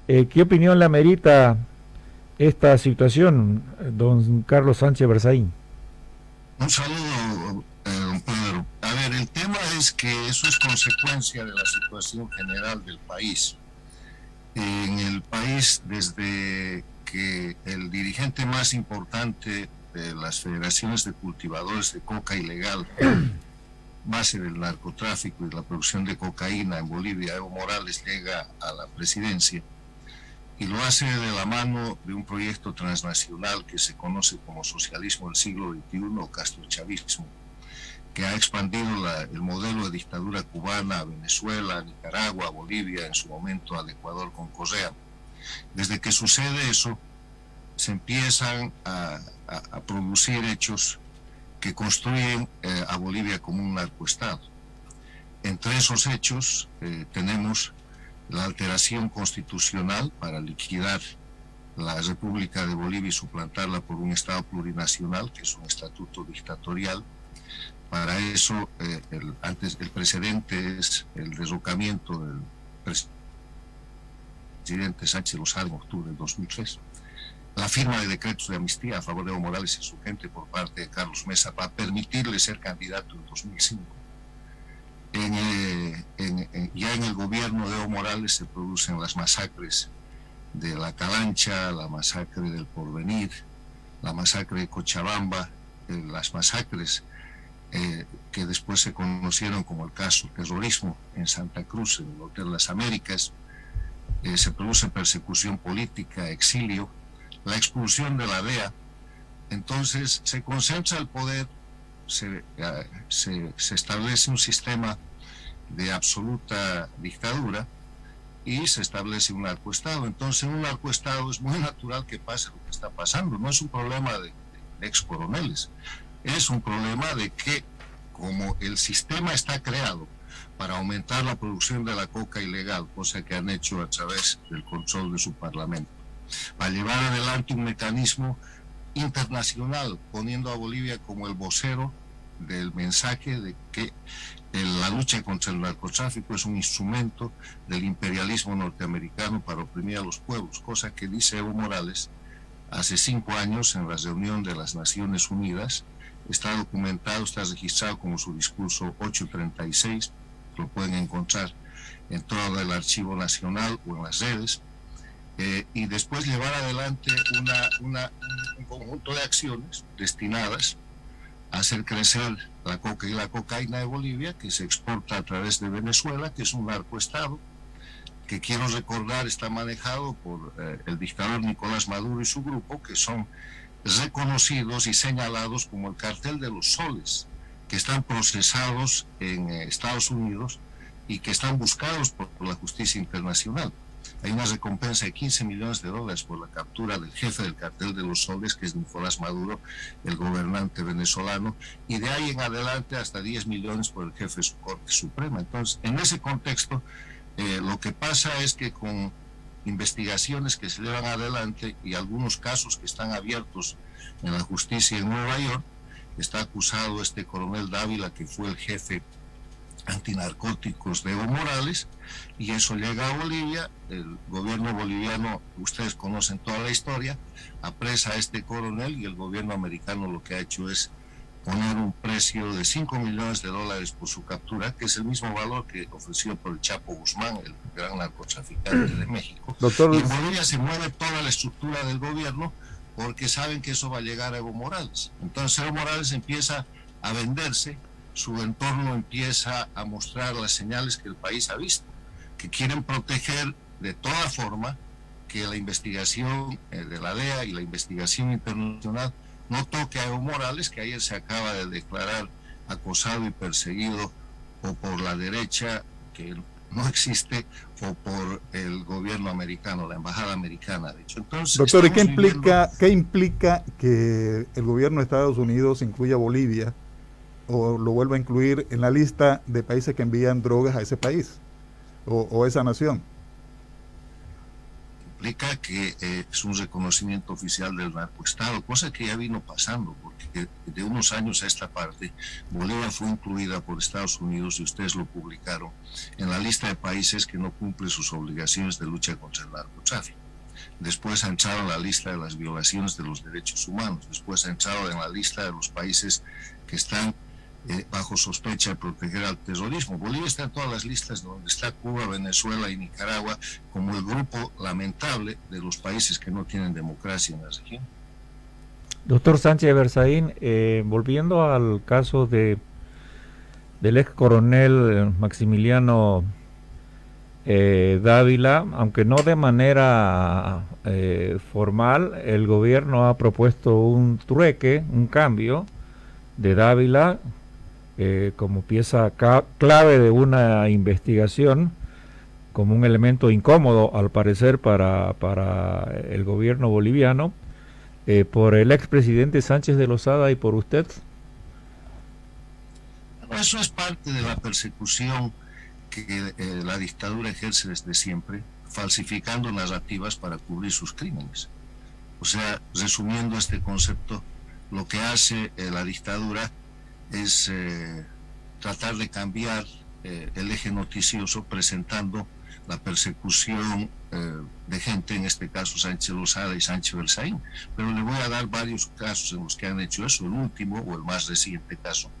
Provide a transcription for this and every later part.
¿Qué opinión le amerita esta situación, don Carlos Sánchez Berzaín? Un saludo, don Pedro. A ver, el tema es que eso es consecuencia de la situación general del país. En el país, desde que el dirigente más importante de las federaciones de cultivadores de coca ilegal, base del narcotráfico y la producción de cocaína en Bolivia, Evo Morales, llega a la presidencia y lo hace de la mano de un proyecto transnacional que se conoce como socialismo del siglo XXI o castrochavismo, que ha expandido el modelo de dictadura cubana a Venezuela, a Nicaragua, a Bolivia, en su momento al Ecuador con Correa. Desde que sucede eso, se empiezan a producir hechos que construyen a Bolivia como un narcoestado. Entre esos hechos tenemos la alteración constitucional para liquidar la República de Bolivia y suplantarla por un Estado plurinacional, que es un estatuto dictatorial. Para eso, el precedente es el derrocamiento del presidente Sánchez Lozada en octubre del 2003. La firma de decretos de amnistía a favor de Evo Morales y su gente por parte de Carlos Mesa para permitirle ser candidato en 2005. Ya en el gobierno de Evo Morales se producen las masacres de La Calancha, la masacre del Porvenir, la masacre de Cochabamba, las masacres que después se conocieron como el caso terrorismo en Santa Cruz, en el Hotel Las Américas. Se produce persecución política, exilio, la expulsión de la DEA. Entonces se concentra el poder, se establece un sistema de absoluta dictadura y se establece un narcoestado. Entonces en un narcoestado es muy natural que pase lo que está pasando. No es un problema de ex coroneles, es un problema de que como el sistema está creado para aumentar la producción de la coca ilegal, cosa que han hecho a través del control de su parlamento, para llevar adelante un mecanismo internacional, poniendo a Bolivia como el vocero del mensaje de que la lucha contra el narcotráfico es un instrumento del imperialismo norteamericano para oprimir a los pueblos, cosa que dice Evo Morales hace 5 años en la reunión de las Naciones Unidas. Está documentado, está registrado como su discurso 836, lo pueden encontrar en todo el archivo nacional o en las redes. Y después llevar adelante un conjunto de acciones destinadas a hacer crecer la coca y la cocaína de Bolivia, que se exporta a través de Venezuela, que es un narcoestado, que quiero recordar está manejado por el dictador Nicolás Maduro y su grupo, que son reconocidos y señalados como el cartel de los soles, que están procesados en Estados Unidos y que están buscados por la justicia internacional. Hay una recompensa de $15 millones por la captura del jefe del cartel de los soles, que es Nicolás Maduro, el gobernante venezolano, y de ahí en adelante hasta 10 millones por el jefe de su Corte Suprema. Entonces, en ese contexto, lo que pasa es que con investigaciones que se llevan adelante y algunos casos que están abiertos en la justicia en Nueva York, está acusado este coronel Dávila, que fue el jefe antinarcóticos de Evo Morales, y eso llega a Bolivia. El gobierno boliviano, ustedes conocen toda la historia, apresa a este coronel y el gobierno americano lo que ha hecho es poner un precio de $5 millones por su captura, que es el mismo valor que ofreció por el Chapo Guzmán, el gran narcotraficante de México. Doctor, y en Bolivia se mueve toda la estructura del gobierno porque saben que eso va a llegar a Evo Morales. Entonces Evo Morales empieza a venderse, su entorno empieza a mostrar las señales que el país ha visto, que quieren proteger de toda forma que la investigación de la DEA y la investigación internacional no toque a Evo Morales, que ayer se acaba de declarar acosado y perseguido o por la derecha, que no existe, o por el gobierno americano, la embajada americana, de hecho. Entonces, doctor, ¿y qué implica que el gobierno de Estados Unidos incluya a Bolivia o lo vuelva a incluir en la lista de países que envían drogas a ese país o esa nación? implica que es un reconocimiento oficial del narcoestado, cosa que ya vino pasando, porque de unos años a esta parte Bolivia fue incluida por Estados Unidos, y ustedes lo publicaron, en la lista de países que no cumplen sus obligaciones de lucha contra el narcotráfico. Después ha entrado en la lista de las violaciones de los derechos humanos, después ha entrado en la lista de los países que están bajo sospecha de proteger al terrorismo. Bolivia está en todas las listas donde está Cuba, Venezuela y Nicaragua como el grupo lamentable de los países que no tienen democracia en la región. Doctor Sánchez Berzaín, volviendo al caso del ex coronel Maximiliano Dávila, aunque no de manera formal, el gobierno ha propuesto un trueque, un cambio de Dávila como pieza clave de una investigación, como un elemento incómodo al parecer para el gobierno boliviano, por el expresidente Sánchez de Lozada y por usted. Eso es parte de la persecución que la dictadura ejerce desde siempre, falsificando narrativas para cubrir sus crímenes. O sea, resumiendo este concepto, lo que hace la dictadura es tratar de cambiar el eje noticioso, presentando la persecución de gente, en este caso Sánchez Lozada y Sánchez Berzaín. Pero le voy a dar varios casos en los que han hecho eso. El último, o el más reciente caso,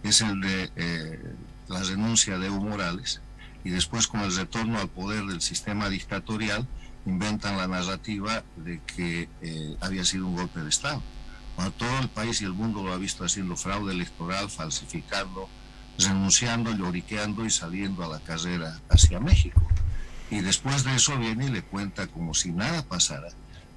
es el de la renuncia de Evo Morales, y después, con el retorno al poder del sistema dictatorial, inventan la narrativa de que había sido un golpe de Estado. Cuando todo el país y el mundo lo ha visto haciendo fraude electoral, falsificando, renunciando, lloriqueando y saliendo a la carrera hacia México. Y después de eso viene y le cuenta como si nada pasara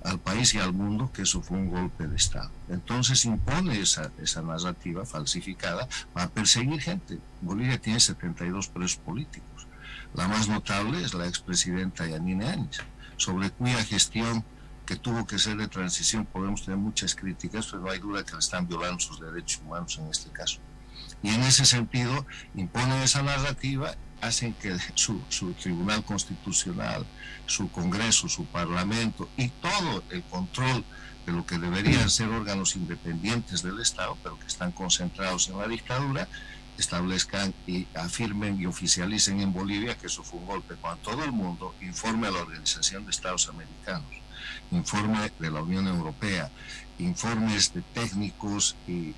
al país y al mundo que eso fue un golpe de Estado. Entonces impone esa narrativa falsificada para perseguir gente. Bolivia tiene 72 presos políticos. La más notable es la expresidenta Yanine Áñez, sobre cuya gestión, que tuvo que ser de transición, podemos tener muchas críticas, pero no hay duda que le están violando sus derechos humanos en este caso. Y en ese sentido imponen esa narrativa, hacen que su Tribunal Constitucional, su Congreso, su Parlamento y todo el control de lo que deberían ser órganos independientes del Estado, pero que están concentrados en la dictadura, establezcan y afirmen y oficialicen en Bolivia que eso fue un golpe, cuando todo el mundo informe a la Organización de Estados Americanos, informe de la Unión Europea, informes de técnicos y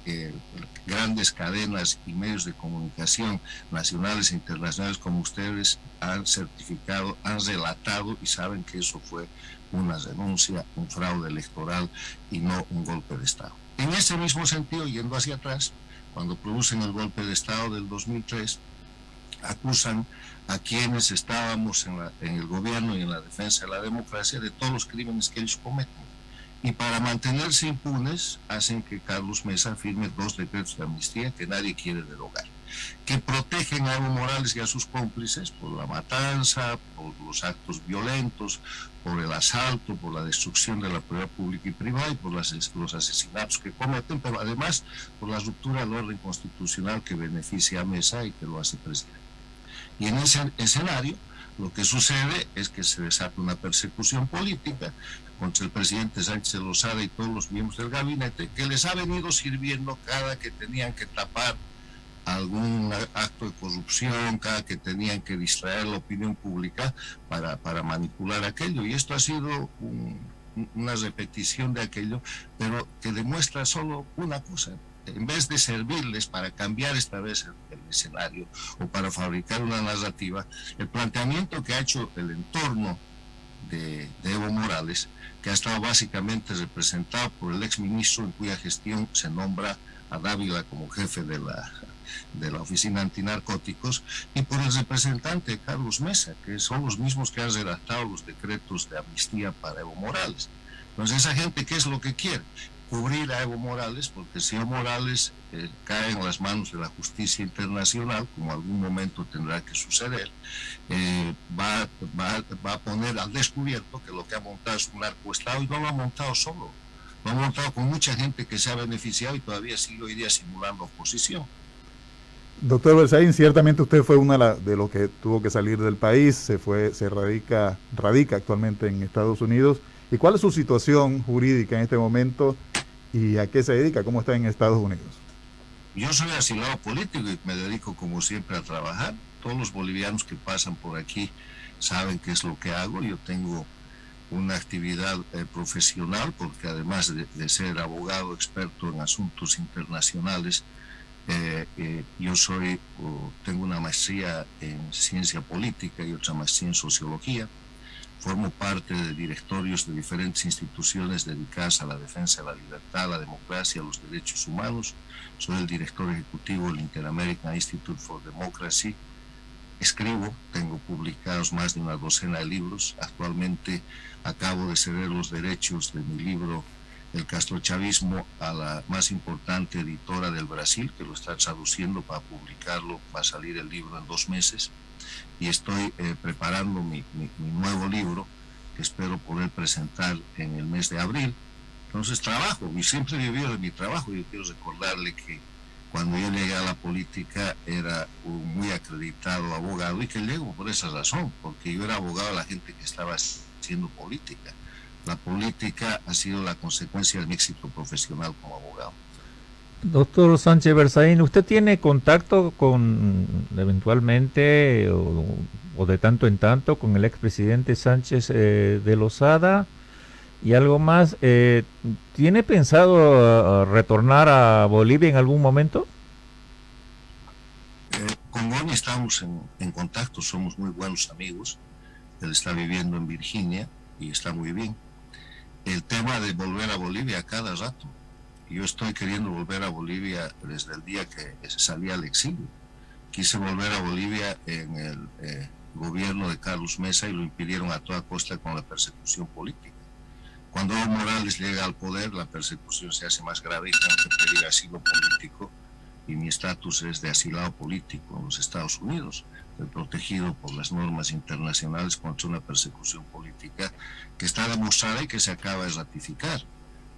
grandes cadenas y medios de comunicación nacionales e internacionales como ustedes han certificado, han relatado y saben que eso fue una renuncia, un fraude electoral y no un golpe de Estado. En ese mismo sentido, yendo hacia atrás, cuando producen el golpe de Estado del 2003, acusan a quienes estábamos en el gobierno y en la defensa de la democracia de todos los crímenes que ellos cometen. Y para mantenerse impunes, hacen que Carlos Mesa firme 2 decretos de amnistía que nadie quiere derogar, que protegen a Evo Morales y a sus cómplices por la matanza, por los actos violentos, por el asalto, por la destrucción de la propiedad pública y privada y por los asesinatos que cometen, pero además por la ruptura del orden constitucional que beneficia a Mesa y que lo hace presidente. Y en ese escenario, lo que sucede es que se desata una persecución política contra el presidente Sánchez Lozada y todos los miembros del gabinete, que les ha venido sirviendo cada que tenían que tapar algún acto de corrupción, cada que tenían que distraer la opinión pública para manipular aquello. Y esto ha sido una repetición de aquello, pero que demuestra solo una cosa: en vez de servirles para cambiar esta vez el escenario o para fabricar una narrativa, el planteamiento que ha hecho el entorno de Evo Morales, que ha estado básicamente representado por el exministro en cuya gestión se nombra a Dávila como jefe de la Oficina Antinarcóticos, y por el representante Carlos Mesa, que son los mismos que han redactado los decretos de amnistía para Evo Morales. Entonces, esa gente, ¿qué es lo que quiere? Cubrir a Evo Morales, porque si Evo Morales cae en las manos de la justicia internacional, como algún momento tendrá que suceder, va a poner al descubierto que lo que ha montado es un narcoestado, y no lo ha montado solo, lo ha montado con mucha gente que se ha beneficiado y todavía sigue hoy día simulando oposición. Doctor Berzaín, ciertamente usted fue una de los que tuvo que salir del país, se radica actualmente en Estados Unidos. ¿Y cuál es su situación jurídica en este momento y a qué se dedica? ¿Cómo está en Estados Unidos? Yo soy asilado político y me dedico como siempre a trabajar. Todos los bolivianos que pasan por aquí saben qué es lo que hago. Yo tengo una actividad profesional porque además de ser abogado experto en asuntos internacionales, yo tengo una maestría en ciencia política y otra maestría en sociología. Formo parte de directorios de diferentes instituciones dedicadas a la defensa de la libertad, la democracia, los derechos humanos. Soy el director ejecutivo del Inter-American Institute for Democracy. Escribo, tengo publicados más de una docena de libros. Actualmente acabo de ceder los derechos de mi libro El castrochavismo a la más importante editora del Brasil, que lo está traduciendo para publicarlo. Va a salir el libro en 2 meses. Y estoy preparando mi nuevo libro, que espero poder presentar en el mes de abril. Entonces trabajo, y siempre he vivido de mi trabajo. Yo quiero recordarle que cuando yo llegué a la política era un muy acreditado abogado, y que llego por esa razón, porque yo era abogado de la gente que estaba haciendo política. La política ha sido la consecuencia de mi éxito profesional como abogado. Doctor Sánchez Berzaín, ¿usted tiene contacto con, eventualmente, o de tanto en tanto, con el expresidente Sánchez de Lozada? Y algo más, ¿tiene pensado retornar a Bolivia en algún momento? Con Boni estamos en contacto, somos muy buenos amigos. Él está viviendo en Virginia y está muy bien. El tema de volver a Bolivia a cada rato. Yo estoy queriendo volver a Bolivia desde el día que salí al exilio. Quise volver a Bolivia en el gobierno de Carlos Mesa y lo impidieron a toda costa con la persecución política. Cuando Evo Morales llega al poder, la persecución se hace más grave y tengo que pedir asilo político, y mi estatus es de asilado político en los Estados Unidos. Estoy protegido por las normas internacionales contra una persecución política que está demostrada y que se acaba de ratificar.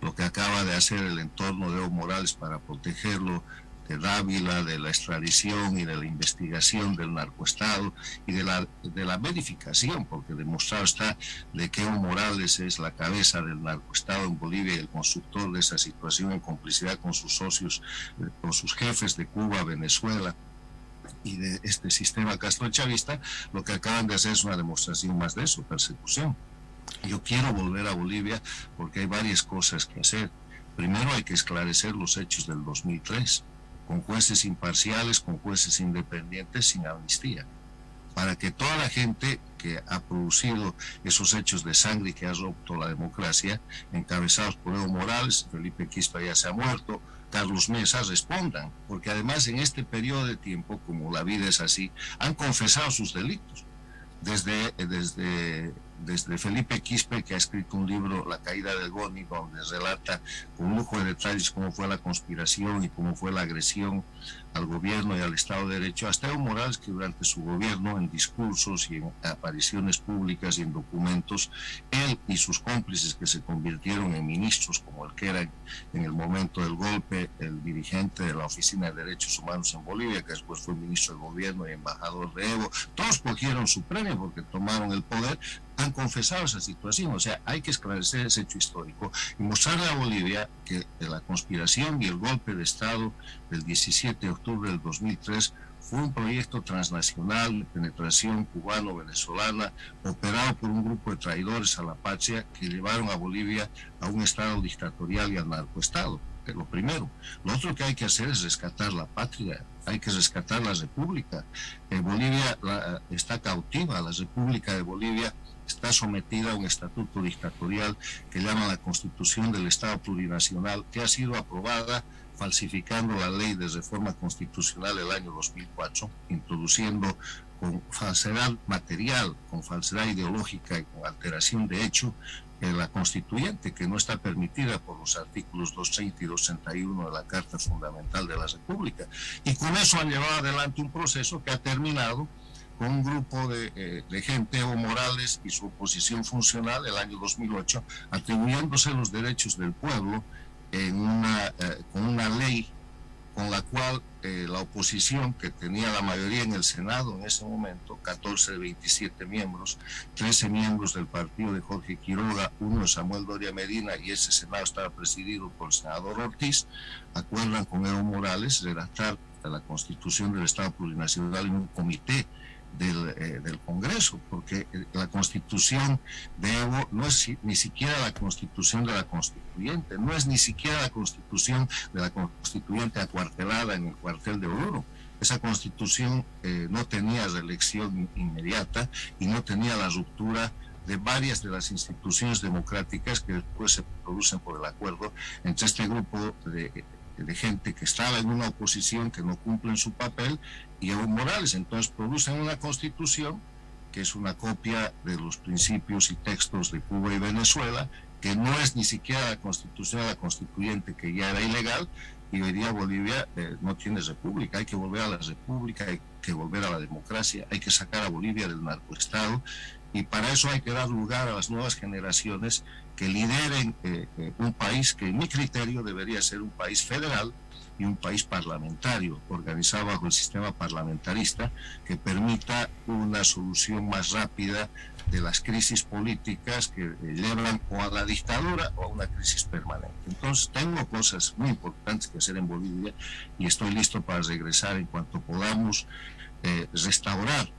Lo que acaba de hacer el entorno de Evo Morales para protegerlo de Dávila, de la extradición y de la investigación del narcoestado y de la verificación, porque demostrado está de que Evo Morales es la cabeza del narcoestado en Bolivia y el constructor de esa situación en complicidad con sus socios, con sus jefes de Cuba, Venezuela y de este sistema castrochavista. Lo que acaban de hacer es una demostración más de eso, persecución. Yo quiero volver a Bolivia porque hay varias cosas que hacer. Primero hay que esclarecer los hechos del 2003, con jueces imparciales, con jueces independientes, sin amnistía, para que toda la gente que ha producido esos hechos de sangre y que ha roto la democracia, encabezados por Evo Morales, Felipe Quispe ya se ha muerto, Carlos Mesa, respondan, porque además en este periodo de tiempo, como la vida es así, han confesado sus delitos. Desde Felipe Quispe, que ha escrito un libro, La caída del Boni, donde relata con lujo de detalles cómo fue la conspiración y cómo fue la agresión al gobierno y al Estado de Derecho, hasta Evo Morales, que durante su gobierno, en discursos y en apariciones públicas y en documentos, él y sus cómplices, que se convirtieron en ministros, como el que era en el momento del golpe el dirigente de la Oficina de Derechos Humanos en Bolivia, que después fue ministro del gobierno y embajador de Evo, todos cogieron su premio porque tomaron el poder, han confesado esa situación. O sea, hay que esclarecer ese hecho histórico y mostrarle a Bolivia que la conspiración y el golpe de Estado del 17 de octubre del 2003 fue un proyecto transnacional de penetración cubano-venezolana operado por un grupo de traidores a la patria que llevaron a Bolivia a un estado dictatorial y al narcoestado. Es lo primero. Lo otro que hay que hacer es rescatar la patria, hay que rescatar la república. Bolivia está cautiva, la República de Bolivia está sometida a un estatuto dictatorial que llaman la Constitución del Estado Plurinacional, que ha sido aprobada falsificando la ley de reforma constitucional del año 2004, introduciendo con falsedad material, con falsedad ideológica y con alteración de hecho la constituyente, que no está permitida por los artículos 230 y 231 de la Carta Fundamental de la República. Y con eso han llevado adelante un proceso que ha terminado con un grupo de gente, Evo Morales y su oposición funcional, el año 2008, atribuyéndose los derechos del pueblo con una ley con la cual la oposición, que tenía la mayoría en el Senado en ese momento, 14 de 27 miembros, 13 miembros del partido de Jorge Quiroga, uno Samuel Doria Medina, y ese Senado estaba presidido por el senador Ortiz, acuerdan con Evo Morales redactar la Constitución del Estado Plurinacional en un comité del Congreso, porque la Constitución de Evo no es ni siquiera la Constitución de la Constituyente, no es ni siquiera la Constitución de la Constituyente acuartelada en el cuartel de Oruro. Esa Constitución no tenía reelección inmediata y no tenía la ruptura de varias de las instituciones democráticas que después se producen por el acuerdo entre este grupo de gente que estaba en una oposición que no cumplen su papel y Evo Morales. Entonces producen una constitución que es una copia de los principios y textos de Cuba y Venezuela, que no es ni siquiera la constitución de la constituyente, que ya era ilegal, y hoy día Bolivia no tiene república. Hay que volver a la república, hay que volver a la democracia, hay que sacar a Bolivia del narcoestado, y para eso hay que dar lugar a las nuevas generaciones que lideren un país que en mi criterio debería ser un país federal y un país parlamentario, organizado bajo el sistema parlamentarista, que permita una solución más rápida de las crisis políticas que llevan o a la dictadura o a una crisis permanente. Entonces tengo cosas muy importantes que hacer en Bolivia y estoy listo para regresar en cuanto podamos restaurar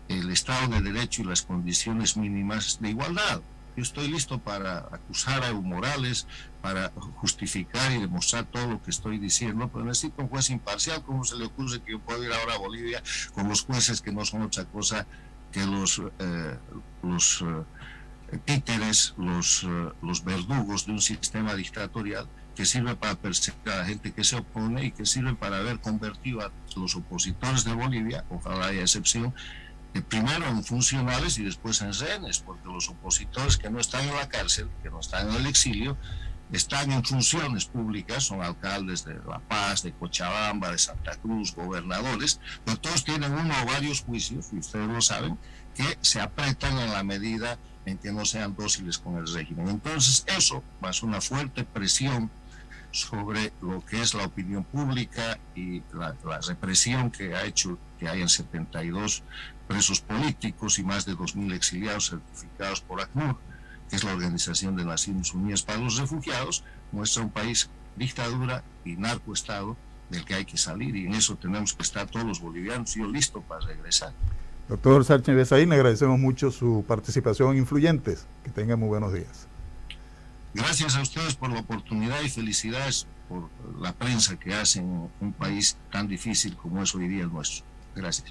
el Estado de Derecho y las condiciones mínimas de igualdad. Yo estoy listo para acusar a Evo Morales, para justificar y demostrar todo lo que estoy diciendo, pero necesito un juez imparcial. ¿Cómo se le ocurre que yo puedo ir ahora a Bolivia con los jueces que no son otra cosa que los títeres, los verdugos de un sistema dictatorial que sirve para perseguir a la gente que se opone y que sirve para haber convertido a los opositores de Bolivia, ojalá haya excepción, primero en funcionales y después en rehenes, porque los opositores que no están en la cárcel, que no están en el exilio, están en funciones públicas, son alcaldes de La Paz, de Cochabamba, de Santa Cruz, gobernadores, pero todos tienen uno o varios juicios, y ustedes lo saben, que se apretan en la medida en que no sean dóciles con el régimen. Entonces eso, más una fuerte presión sobre lo que es la opinión pública y la represión que ha hecho que hayan 72 presos políticos y más de 2.000 exiliados certificados por ACNUR, que es la Organización de Naciones Unidas para los Refugiados, muestra un país dictadura y narcoestado del que hay que salir, y en eso tenemos que estar todos los bolivianos. Yo listo para regresar. Doctor Sánchez Bezaín, le agradecemos mucho su participación en Influyentes. Que tenga muy buenos días. Gracias a ustedes por la oportunidad y felicidades por la prensa que hacen en un país tan difícil como es hoy día el nuestro. Gracias.